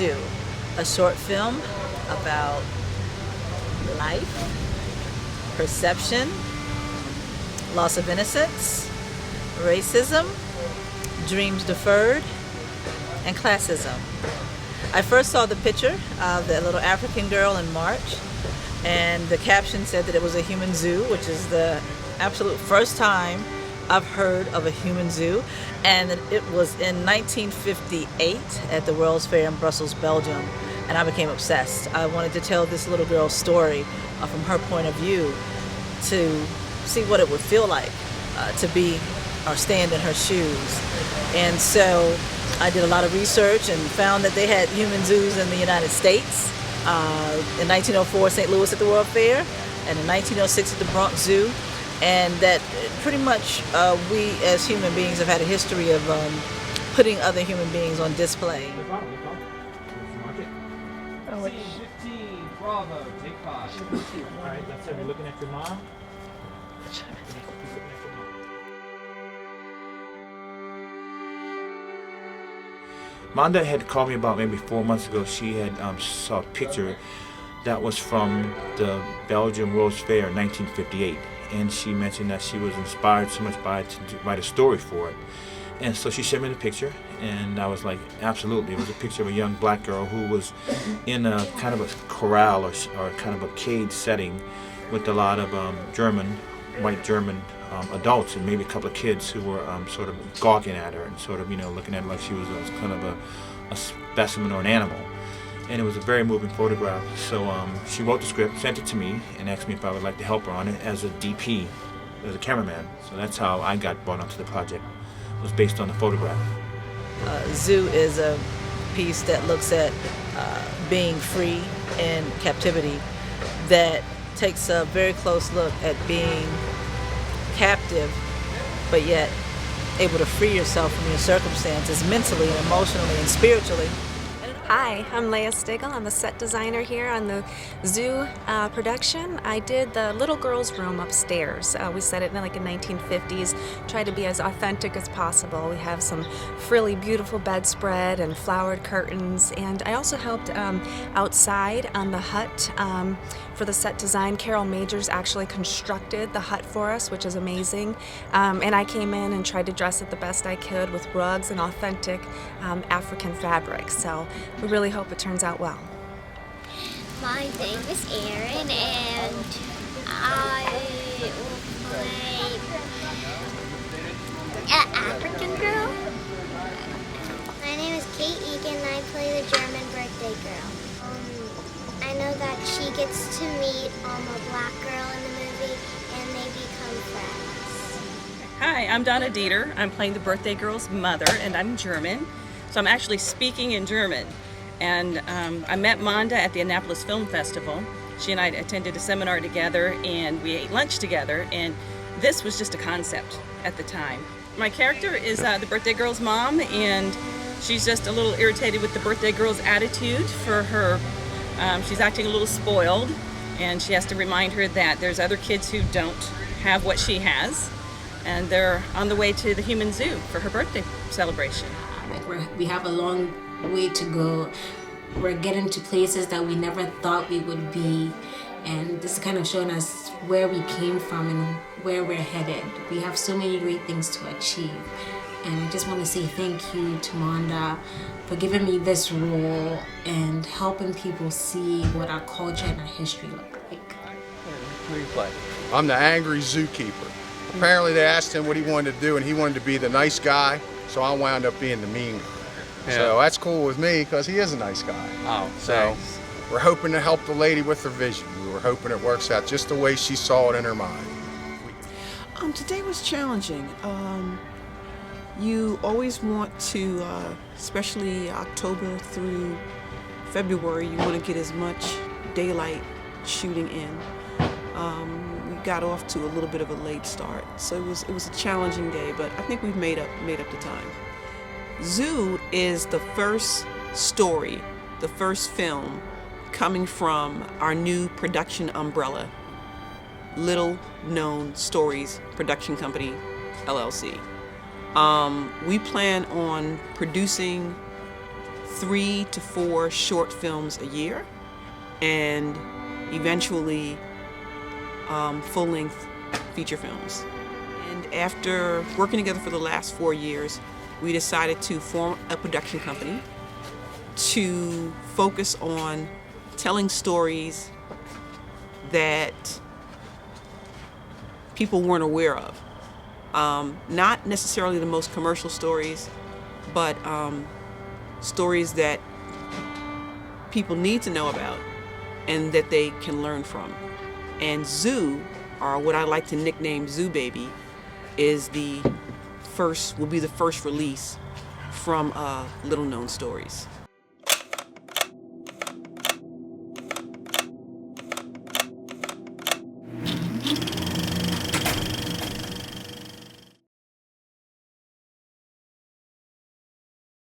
Zoo, a short film about life, perception, loss of innocence, racism, dreams deferred, and classism. I first saw the picture of the little African girl in March, and the caption said that it was a human zoo, which is the absolute first time I've heard of a human zoo, and that it was in 1958 at the World's Fair in Brussels, Belgium, and I became obsessed. I wanted to tell this little girl's story from her point of view, to see what it would feel like to be or stand in her shoes. And so I did a lot of research and found that they had human zoos in the United States. In 1904, St. Louis at the World Fair, and in 1906 at the Bronx Zoo. And that pretty much we as human beings have had a history of putting other human beings on display. Oh, 15, Bravo, take 5. All right, that's it. We're looking at your mom. Manda had called me about maybe 4 months ago. She had saw a picture that was from the Belgium World's Fair in 1958. And she mentioned that she was inspired so much by it to write a story for it. And so she sent me the picture, and I was like, absolutely. It was a picture of a young black girl who was in a kind of a corral or kind of a cage setting with a lot of white German adults and maybe a couple of kids who were sort of gawking at her and sort of, looking at her like she was kind of a specimen or an animal. And it was a very moving photograph. So she wrote the script, sent it to me, and asked me if I would like to help her on it as a DP, as a cameraman. So that's how I got brought onto the project. It was based on the photograph. Zoo is a piece that looks at being free in captivity, that takes a very close look at being captive, but yet able to free yourself from your circumstances mentally and emotionally and spiritually. Hi, I'm Stiggle. I'm the set designer here on the zoo production. I did the little girl's room upstairs. We set it in like in 1950s, tried to be as authentic as possible. We have some frilly, beautiful bedspread and flowered curtains, and I also helped outside on the hut for the set design. Carol Majors actually constructed the hut for us, which is amazing. And I came in and tried to dress it the best I could with rugs and authentic African fabric. So we really hope it turns out well. My name is Erin, and I will play an African girl. My name is Kate Egan, and I play the German birthday girl. I know that she gets to meet a black girl in the movie, and they become friends. Hi, I'm Donna Dieter. I'm playing the birthday girl's mother, and I'm German. So I'm actually speaking in German. And I met Manda at the Annapolis Film Festival. She and I attended a seminar together, and we ate lunch together, and this was just a concept at the time. My character is the birthday girl's mom, and she's just a little irritated with the birthday girl's attitude for her. She's acting a little spoiled, and she has to remind her that there's other kids who don't have what she has, and they're on the way to the human zoo for her birthday celebration. We have a long way to go. We're getting to places that we never thought we would be, and this is kind of showing us where we came from and where we're headed. We have so many great things to achieve, and I just want to say thank you to Manda for giving me this role and helping people see what our culture and our history look like. Who do you play? I'm the angry zookeeper. Apparently they asked him what he wanted to do, and he wanted to be the nice guy, so I wound up being the mean guy. Yeah. So that's cool with me because he is a nice guy. Oh, so thanks. we're hoping to help the lady with her vision. We were hoping it works out just the way she saw it in her mind. Today was challenging. You always want to, especially October through February, you want to get as much daylight shooting in. We got off to a little bit of a late start, so it was a challenging day, but I think we've made up the time. Zoo is the first story, the first film coming from our new production umbrella, Little Known Stories Production Company, LLC. We plan on producing 3 to 4 short films a year, and eventually full-length feature films. And after working together for the last 4 years, we decided to form a production company to focus on telling stories that people weren't aware of. Not necessarily the most commercial stories, but stories that people need to know about and that they can learn from. And Zoo, or what I like to nickname Zoo Baby, will be the first release from Little Known Stories.